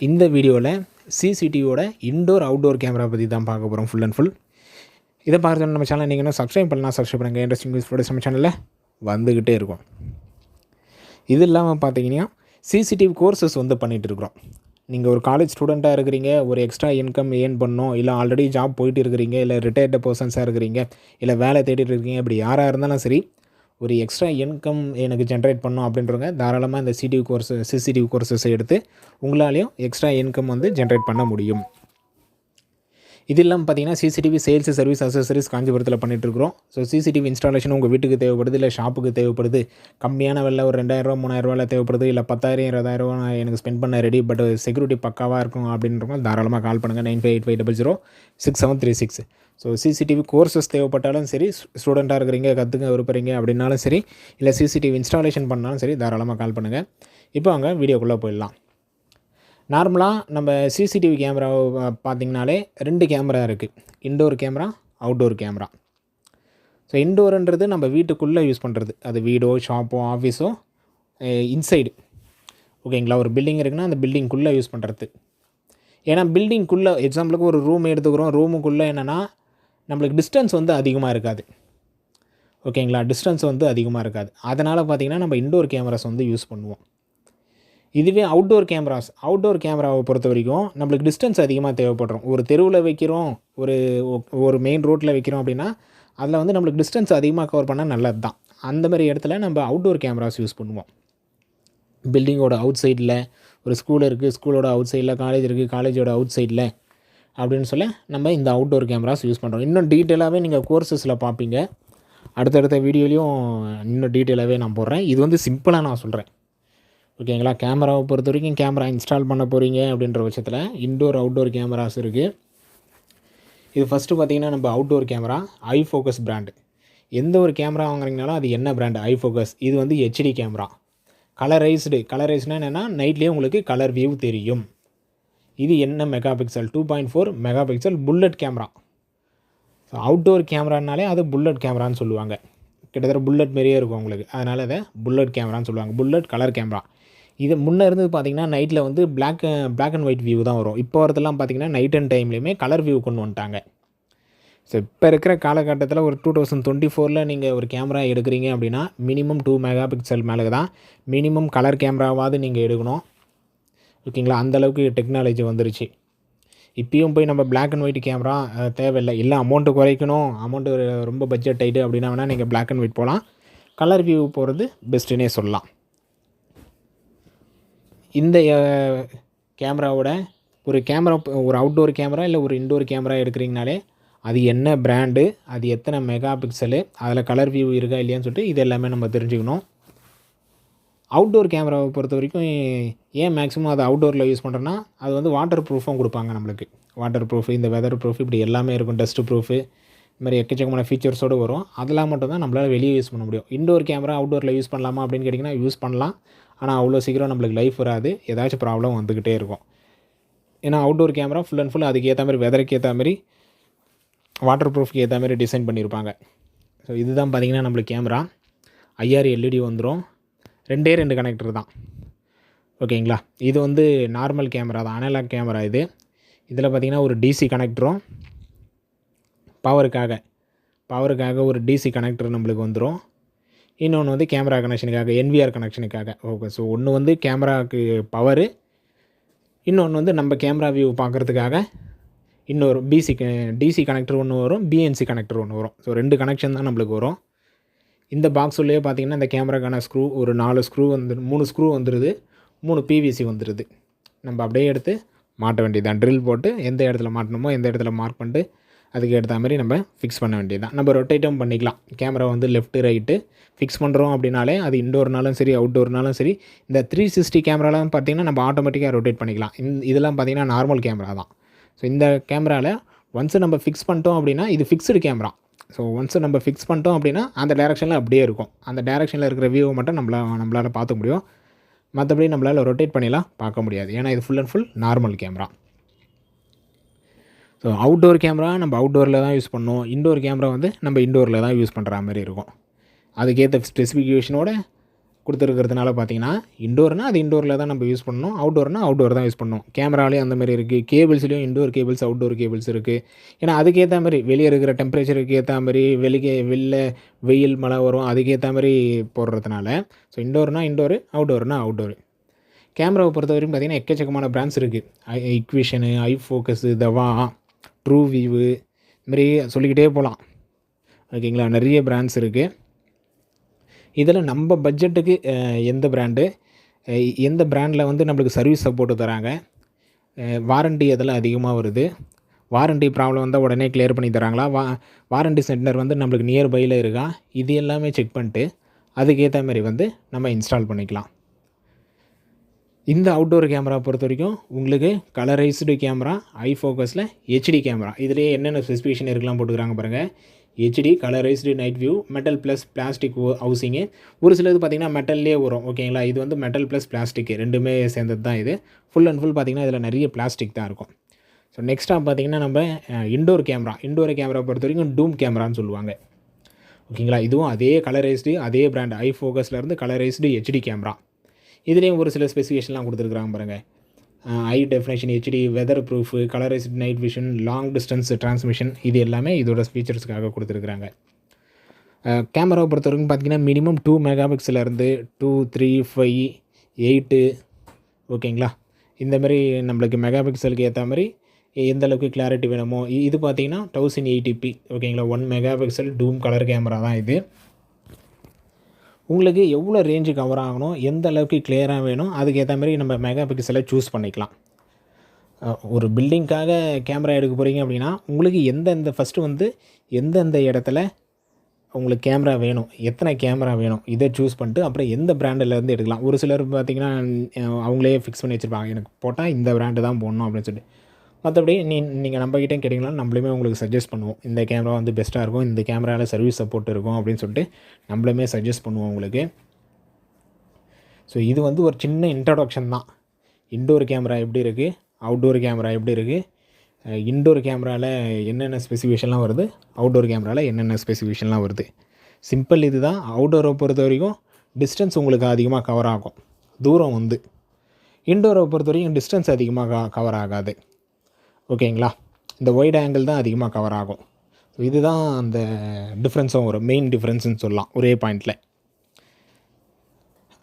இந்த வீடியோவில் சிசிடிவியோட indoor outdoor camera பற்றி தான் பார்க்க போகிறோம் ஃபுல் அண்ட் ஃபுல். இதை பார்க்குறது நம்ம சேனல் நீங்கள் இன்னும் சப்ஸ்கிரைப் பண்ணலாம், சப்ஸ்கிரைப் பண்ணுங்கள். இன்ட்ரெஸ்டிங் நியூஸ் ஃபோட்டோஸ் நம்ம சேனலில் வந்துக்கிட்டே இருக்கும். இது இல்லாமல் பார்த்தீங்கன்னா சிசிடிவி கோர்சஸ் பண்ணிகிட்டு இருக்கிறோம். நீங்கள் ஒரு காலேஜ் ஸ்டூடெண்ட்டாக இருக்கிறீங்க, ஒரு எக்ஸ்ட்ரா இன்கம் ஏர்ன் பண்ணணும், இல்லை ஆல்ரெடி ஜாப் போயிட்டு இருக்கிறீங்க, இல்லை ரிட்டையர்டு பர்சன்ஸாக இருக்கிறீங்க, இல்லை வேலை தேடிட்டு இருக்கீங்க, இப்படி யாராக இருந்தாலும் சரி ஒரு எக்ஸ்ட்ரா இன்கம் எனக்கு ஜென்ரேட் பண்ணணும் அப்படின்றவங்க தாராளமாக இந்த சிசிடிவி கோர்சஸை எடுத்து உங்களாலேயும் எக்ஸ்ட்ரா இன்கம் ஜென்ரேட் பண்ண முடியும். இது இல்லாமல் பார்த்தீங்கன்னா சிசிடிவி சேல்ஸ் சர்வீஸ் அக்சசரிஸ் காஞ்சிபுரத்தில் பண்ணிகிட்ருக்கிறோம். ஸோ சிசிடிவி இன்ஸ்டாலேஷன் உங்கள் வீட்டுக்கு தேவைப்படுது, இல்லை ஷாப்புக்கு தேவைப்படுது, கம்மியான விலை ஒரு 2000 3000 தேவைப்படுது, இல்லை 10,000 20,000 எனக்கு ஸ்பெண்ட் பண்ண ரெடி, பட் செக்யூரிட்டி பக்காவாக இருக்கும் அப்படின்றவங்க தாராளமாக கால் பண்ணுங்கள் 9585006736. ஸோ சிசிடிவி கோர்சஸ் தேவைப்பட்டாலும் சரி, ஸ்டூடெண்ட்டாக இருக்கிறீங்க, கற்றுக்க விருப்பறீங்க அப்படின்னாலும் சரி, இல்லை சிசிடிவி இன்ஸ்டாலேஷன் பண்ணாலும் சரி, தாராளமாக கால் பண்ணுங்கள். இப்போ அங்கே வீடியோக்குள்ளே போயிடலாம். நார்மலாக நம்ம சிசிடிவி கேமராவை பார்த்திங்கனாலே 2 கேமரா இருக்குது, indoor camera, outdoor camera. So இன்டோருன்றது நம்ம வீட்டுக்குள்ளே யூஸ் பண்ணுறது, அது வீடோ ஷாப்போ ஆஃபீஸோ இன்சைடு, ஓகேங்களா. ஒரு பில்டிங் இருக்குன்னா அந்த பில்டிங்குள்ளே யூஸ் பண்ணுறது. ஏன்னா பில்டிங்குள்ளே எக்ஸாம்பிளுக்கு ஒரு ரூம் எடுத்துக்கிறோம், ரூமுக்குள்ளே என்னென்னா நம்மளுக்கு டிஸ்டன்ஸ் அதிகமாக இருக்காது, ஓகேங்களா. டிஸ்டன்ஸ் அதிகமாக இருக்காது. அதனால் பார்த்திங்கன்னா நம்ம இன்டோர் கேமராஸ் யூஸ் பண்ணுவோம். இதுவே அவுட்டோர் கேமராவை பொறுத்த வரைக்கும் நம்மளுக்கு டிஸ்டன்ஸ் அதிகமாக தேவைப்படுறோம். ஒரு தெருவில் வைக்கிறோம், ஒரு மெயின் ரோட்டில் வைக்கிறோம் அப்படின்னா அதில் நம்மளுக்கு டிஸ்டன்ஸ் அதிகமாக கவர் பண்ணால் நல்லது தான். அந்த மாதிரி இடத்துல நம்ம அவுட்டோர் கேமராஸ் யூஸ் பண்ணுவோம். பில்டிங்கோட அவுட் சைடில் ஒரு ஸ்கூல் இருக்குது, ஸ்கூலோட அவுட் சைடில் காலேஜ் இருக்குது, காலேஜோட அவுட் சைடில் அப்படின்னு சொல்ல நம்ம இந்த அவுட்டோர் கேமராஸ் யூஸ் பண்ணுறோம். இன்னும் டீட்டெயிலாகவே நீங்கள் கோர்சஸில் பார்ப்பீங்க. அடுத்தடுத்த வீடியோலையும் இன்னும் டீட்டெயிலாகவே நான் போடுறேன். இது சிம்பிளாக நான் சொல்கிறேன், ஓகேங்களா. கேமராவை பொறுத்த வரைக்கும் கேமரா இன்ஸ்டால் பண்ண போகிறீங்க அப்படின்ற பட்சத்தில் இன்டோர் அவுட்டோர் கேமராஸ் இருக்குது. இது ஃபஸ்ட்டு பார்த்திங்கன்னா நம்ம அவுட்டோர் கேமரா ஐஃபோக்கஸ் பிராண்டு. எந்த ஒரு கேமரா வாங்குறீங்கனாலும் அது என்ன பிராண்டு, ஐஃபோக்கஸ். இது ஹெச்டி கேமரா, கலரைஸ்னால் என்னென்னா நைட்லேயே உங்களுக்கு கலர் வியூ தெரியும். இது என்ன mega pixel, 2.4 mega pixel bullet camera. So outdoor கேமரானாலே அது புல்லட் கேமரான்னு சொல்லுவாங்க. கிட்டத்தட்ட புல்லட் மாரியே இருக்கும் உங்களுக்கு, அதனால் அதை புல்லட் கேமரான்னு சொல்லுவாங்க. Bullet colour camera. இது முன்னே இருந்தது பார்த்திங்கன்னா நைட்டில் பிளாக் அண்ட் ஒயிட் வியூ தான் வரும். இப்போ வரதெல்லாம் பார்த்திங்கன்னா நைட் அண்ட் டைம்லேயுமே கலர் வியூ கொண்டு வந்துட்டாங்க. ஸோ இப்போ இருக்கிற காலகட்டத்தில் ஒரு 2024 நீங்கள் ஒரு கேமரா எடுக்கிறீங்க அப்படின்னா மினிமம் 2 மெகா பிக்சல் மேலே தான் மினிமம் கலர் கேமராவாவது நீங்கள் எடுக்கணும், ஓகேங்களா. அந்தளவுக்கு டெக்னாலஜி வந்துருச்சு. இப்பயும் போய் நம்ம பிளாக் அண்ட் ஒயிட் கேமரா தேவையில்லை, இல்லை அமௌண்ட்டு குறைக்கணும், அமௌண்ட்டு ரொம்ப பட்ஜெட் ஆகிட்டு அப்படின்னா வேணால் நீங்கள் பிளாக் அண்ட் ஒயிட் போகலாம். கலர் வியூ போகிறது பெஸ்ட்டுன்னே சொல்லலாம். இந்த கேமராவோட ஒரு அவுட்டோர் கேமரா இல்லை ஒரு இன்டோர் கேமரா எடுக்கிறீங்கனாலே அது என்ன பிராண்டு, அது எத்தனை மெகா பிக்சலு, அதில் கலர் வியூ இருக்கா இல்லையான்னு சொல்லிட்டு இது எல்லாமே நம்ம தெரிஞ்சுக்கணும். அவுட்டோர் கேமராவை பொறுத்த வரைக்கும் ஏன் மேக்ஸிமம் அது அவுட்டோரில் யூஸ் பண்ணுறோன்னா அது வாட்டர் ப்ரூஃபும் கொடுப்பாங்க நம்மளுக்கு. வாட்டர் ப்ரூஃப், இந்த வெதர் ப்ரூஃப், இப்படி எல்லாமே இருக்கும். டஸ்ட் ப்ரூஃபு, இது மாதிரி எக்கச்சக்கமான ஃபீச்சர்ஸோடு வரும். அதெல்லாம் மட்டும் தான் நம்மளால் வெளியே யூஸ் பண்ண முடியும். இன்டோர் கேமரா அவுட்டோரில் யூஸ் பண்ணலாமா அப்படின்னு கேட்டிங்கன்னா யூஸ் பண்ணலாம். ஆனால் அவ்வளோ சீக்கிரம் நம்மளுக்கு லைஃப் வராது, ஏதாச்சும் ப்ராப்ளம் வந்துக்கிட்டே இருக்கும். ஏன்னா outdoor camera full and full அதுக்கு ஏற்ற மாதிரி, வெதருக்கு ஏற்ற மாதிரி, வாட்டர் ப்ரூஃப்க்கு ஏற்ற மாதிரி டிசைன் பண்ணியிருப்பாங்க. ஸோ இதுதான் பார்த்திங்கன்னா நம்மளுக்கு கேமரா. IR LED வந்துடும். 2 கனெக்டர் தான், ஓகேங்களா. இது நார்மல் கேமரா தான், அனலாக் கேமரா. இதில் பார்த்திங்கன்னா ஒரு DC கனெக்டரும், பவருக்காக ஒரு DC கனெக்டர் நம்மளுக்கு வந்துடும். இன்னொன்று கேமரா கனெக்ஷனுக்காக, NVR கனெக்ஷனுக்காக. ஓகே. ஸோ ஒன்று கேமராவுக்கு பவரு, இன்னொன்று நம்ம கேமரா வியூ பார்க்குறதுக்காக இன்னொரு DC கனெக்டர் ஒன்று வரும், BNC கனெக்டர் ஒன்று வரும். ஸோ 2 கனெக்ஷன் தான் நம்மளுக்கு வரும். இந்த பாக்ஸுள்ளே பார்த்திங்கன்னா இந்த கேமராக்கான ஸ்க்ரூ ஒரு 4 ஸ்க்ரூ 3 ஸ்க்ரூ வந்துடுது, 3 PVC வந்துடுது. நம்ம அப்படியே எடுத்து மாட்ட வேண்டியதுதான். ட்ரில் போட்டு எந்த இடத்துல மாட்டணுமோ எந்த இடத்துல மார்க் பண்ணிட்டு அதுக்கு ஏற்ற மாதிரி நம்ம ஃபிக்ஸ் பண்ண வேண்டியது தான். நம்ம ரொட்டேட்டும் பண்ணிக்கலாம். கேமரா லெஃப்ட்டு ரைட்டு ஃபிக்ஸ் பண்ணுறோம் அப்படின்னாலே அது இன்டோர்னாலும் சரி அவுட்டோர்னாலும் சரி. இந்த 360 கேமராலாம் பார்த்திங்கன்னா நம்ம ஆட்டோமேட்டிக்காக ரொட்டேட் பண்ணிக்கலாம். இதெல்லாம் பார்த்திங்கன்னா நார்மல் கேமரா தான். ஸோ இந்த கேமராவில் ஒன்ஸு நம்ம ஃபிக்ஸ் பண்ணிட்டோம் அப்படின்னா இது ஃபிக்ஸ்டு கேமரா. ஸோ ஒன்ஸு நம்ம ஃபிக்ஸ் பண்ணிட்டோம் அப்படின்னா அந்த டேரெக்ஷனில் அப்படியே இருக்கும். அந்த டேரெக்ஷனில் இருக்கிற வியூவை மட்டும் நம்மளால் பார்த்துக்க முடியும். மற்றபடி நம்மளால் ரொட்டேட் பண்ணிலாம் பார்க்க முடியாது. ஏன்னா இது full and full normal camera. So outdoor camera நம்ம அவுட்டோரில் தான் யூஸ் பண்ணோம், இன்டோர் கேமரா நம்ம இன்டோரில் தான் யூஸ் பண்ணுற மாதிரி இருக்கும். அதுக்கேற்ற ஸ்பெசிஃபிகேஷனோட கொடுத்துருக்கிறதுனால பார்த்தீங்கன்னா இண்டோர்னால் அது இண்டோரில் தான் நம்ம யூஸ் பண்ணணும், அவுட்டோர்னால் அவுட்டோர் தான் யூஸ் பண்ணணும். கேமராலேயும் அந்த மாதிரி இருக்குது, கேபிள்ஸ்லேயும் இண்டோர் கேபிள்ஸ் அவுட்டோர் கேபிள்ஸ் இருக்குது. ஏன்னா அதுக்கேற்ற மாதிரி வெளியே இருக்கிற டெம்பரேச்சருக்கு ஏற்ற மாதிரி வெளில வெயில் மழை வரும் அதுக்கேற்ற மாதிரி போடுறதுனால ஸோ இண்டோர்னால் இண்டோரு, அவுட்டோர்னால் அவுட்டோரு. கேமராவை பொறுத்த வரைக்கும் பார்த்திங்கன்னா எக்கச்சக்கமான பிராண்ட்ஸ் இருக்குது. இக்விஷனு, ஐஃபோக்கஸு, தவா, ட்ரூ வியூவு, இதுமாரி சொல்லிக்கிட்டே போகலாம். ஓகேங்களா, நிறைய பிராண்ட்ஸ் இருக்குது. இதில் நம்ம பட்ஜெட்டுக்கு எந்த பிராண்டில் வந்து நம்மளுக்கு சர்வீஸ் சப்போர்ட்டு தராங்க, வாரண்ட்டி அதெல்லாம் அதிகமாக வருது, வாரண்ட்டி ப்ராப்ளம் வந்தால் உடனே கிளியர் பண்ணி தராங்களா, வாரண்ட்டி சென்டர் வந்து நம்மளுக்கு நியர்பையில் இருக்கா, இது எல்லாமே செக் பண்ணிட்டு அதுக்கேற்ற மாதிரி வந்து நம்ம இன்ஸ்டால் பண்ணிக்கலாம். இந்த அவுட்டோர் கேமரா பொறுத்த வரைக்கும் உங்களுக்கு கலரைஸ்டு கேமரா, ஐஃபோக்கஸில் ஹெச்டி கேமரா, இதிலேயே என்னென்ன ஸ்பெசிஃபிகேஷன் இருக்கலாம் போட்டுக்கிறாங்க பாருங்கள். HD, colourised night view, metal plus plastic housing. ஒரு சிலது பார்த்திங்கன்னா மெட்டல்லே வரும். ஓகேங்களா, இது வந்து மெட்டல் ப்ளஸ் பிளாஸ்டிக் ரெண்டுமே சேர்ந்தது தான் இது. ஃபுல் அண்ட் ஃபுல் பார்த்திங்கன்னா இதில் நிறைய பிளாஸ்டிக் தான் இருக்கும். ஸோ நெக்ஸ்ட்டாக பார்த்திங்கன்னா நம்ம இண்டோர் கேமரா பொறுத்த வரைக்கும் டூம் கேமரான்னு சொல்லுவாங்க. ஓகேங்களா, இதுவும் அதே கலரைஸ்டு, அதே பிராண்ட் ஐஃபோக்கஸ்லேருந்து கலரைஸ்டு ஹெச்டி கேமரா. இதுலேயும் ஒரு சில ஸ்பெசிஃபிகேஷன்லாம் கொடுத்துருக்குறாங்க பாருங்கள். High definition HD, weather proof, colourised night vision, long distance transmission, இது எல்லாமே இதோட ஃபீச்சர்ஸ்க்காக கொடுத்துருக்குறாங்க. கேமராவை பொறுத்த வரைக்கும் பார்த்திங்கன்னா மினிமம் 2 மெகாபிக்சலேருந்து 2, 3, 5, 8 ஓகேங்களா, இந்தமாதிரி நம்மளுக்கு மெகாபிக்சலுக்கு ஏற்ற மாதிரி எந்த அளவுக்கு கிளாரிட்டி வேணுமோ. இது பார்த்திங்கன்னா 1080p ஓகேங்களா, 1 மெகாபிக்சல் டூம் கலர் கேமரா தான் இது. உங்களுக்கு எவ்வளோ ரேஞ்சு கவர் ஆகணும், எந்த அளவுக்கு கிளியராக வேணும், அதுக்கேற்ற மாதிரி நம்ம மெகா பிக்சலை சூஸ் பண்ணிக்கலாம். ஒரு பில்டிங்காக கேமரா எடுக்க போகிறீங்க அப்படின்னா உங்களுக்கு ஃபஸ்ட்டு வந்து எந்தெந்த இடத்துல உங்களுக்கு கேமரா வேணும், எத்தனை கேமரா வேணும், இதை சூஸ் பண்ணிட்டு அப்புறம் எந்த பிராண்டிலேருந்து எடுக்கலாம். ஒரு சிலர் பார்த்திங்கன்னா அவங்களே ஃபிக்ஸ் பண்ணி வச்சுருப்பாங்க, எனக்கு போட்டால் இந்த பிராண்டு தான் போடணும் அப்படின்னு சொல்லிட்டு. மற்றபடி நீங்கள் நம்மக்கிட்டே கேட்டிங்கன்னா நம்மளுமே உங்களுக்கு சஜஸ்ட் பண்ணுவோம், இந்த கேமரா வந்து பெஸ்ட்டாக இருக்கும், இந்த கேமராவில் சர்வீஸ் சப்போர்ட் இருக்கும் அப்படின்னு சொல்லிட்டு நம்மளுமே சஜஸ்ட் பண்ணுவோம் உங்களுக்கு. ஸோ இது வந்து ஒரு சின்ன இன்ட்ரடக்ஷன் தான். இன்டோர் கேமரா எப்படி இருக்குது, அவுட்டோர் கேமரா எப்படி இருக்குது, இன்டோர் கேமராவில் என்னென்ன ஸ்பெசிஃபிகேஷன்லாம் வருது, அவுட்டோர் கேமராவில் என்னென்ன ஸ்பெசிஃபிகேஷன்லாம் வருது. சிம்பிள் இது தான். அவுட்டோரை பொறுத்த வரைக்கும் டிஸ்டன்ஸ் உங்களுக்கு அதிகமாக கவர் ஆகும், தூரம் வந்து. இன்டோரை பொறுத்த வரைக்கும் டிஸ்டன்ஸ் அதிகமாக கவர் ஆகாது. ஓகேங்களா, இந்த ஒய்ட் ஆங்கிள் தான் அதிகமாக கவர் ஆகும். ஸோ இதுதான் அந்த டிஃப்ரென்ஸும் ஒரு மெயின் டிஃப்ரென்ஸ்னு சொல்லலாம் ஒரே பாயிண்டில்.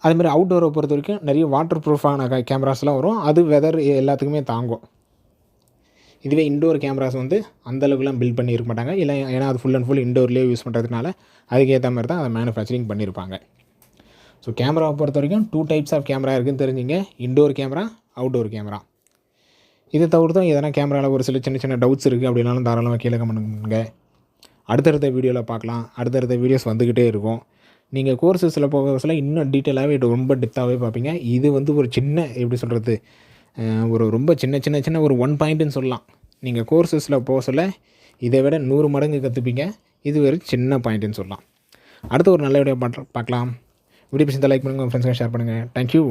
அதுமாதிரி அவுட்டோரை பொறுத்த வரைக்கும் நிறைய வாட்டர் ப்ரூஃபான கேமராஸ்லாம் வரும், அது வெதர் எல்லாத்துக்குமே தாங்கும். இதுவே இண்டோர் கேமராஸ் வந்து அந்தளவுக்குலாம் பில்ட் பண்ணியிருக்க மாட்டாங்க, இல்லை ஏன்னா அது ஃபுல் அண்ட் ஃபுல் இண்டோர்லேயே யூஸ் பண்ணுறதுனால அதுக்கேற்ற மாதிரி தான் அதை மேனுஃபேக்சரிங் பண்ணியிருப்பாங்க. ஸோ கேமராவை பொறுத்த வரைக்கும் 2 டைப்ஸ் ஆஃப் கேமரா இருக்குதுன்னு தெரிஞ்சுங்க, இண்டோர் கேமரா, அவுட்டோர் கேமரா. இதை தவிர்த்தும் எதனா கேமராவில் ஒரு சில சின்ன சின்ன டவுட்ஸ் இருக்குது அப்படின்னாலும் தாராளமாக கீழே கமெண்ட் பண்ணுங்க. அடுத்தடுத்த வீடியோவில் பார்க்கலாம். அடுத்தடுத்த வீடியோஸ் வந்துக்கிட்டே இருக்கும். நீங்கள் கோர்சஸில் போக சொல்ல இன்னும் டீட்டெயிலாகவே ரொம்ப டெப்த்தாகவே பார்ப்பீங்க. இது வந்து ஒரு சின்ன எப்படி சொல்கிறது, ஒரு ரொம்ப சின்ன ஒரு 1 பாயிண்ட்டுன்னு சொல்லலாம். நீங்கள் கோர்சஸில் போக சொல்ல இதை விட 100 மடங்கு கற்றுப்பீங்க. இது ஒரு சின்ன பாயிண்ட்டுன்னு சொல்லலாம். அடுத்த ஒரு நல்ல வீடியோ பார்க்கலாம். வீடியோ பிடிச்சிருந்தா லைக் பண்ணுங்கள், உங்கள் ஃப்ரெண்ட்ஸுக்கு ஷேர் பண்ணுங்கள். தேங்க்யூ.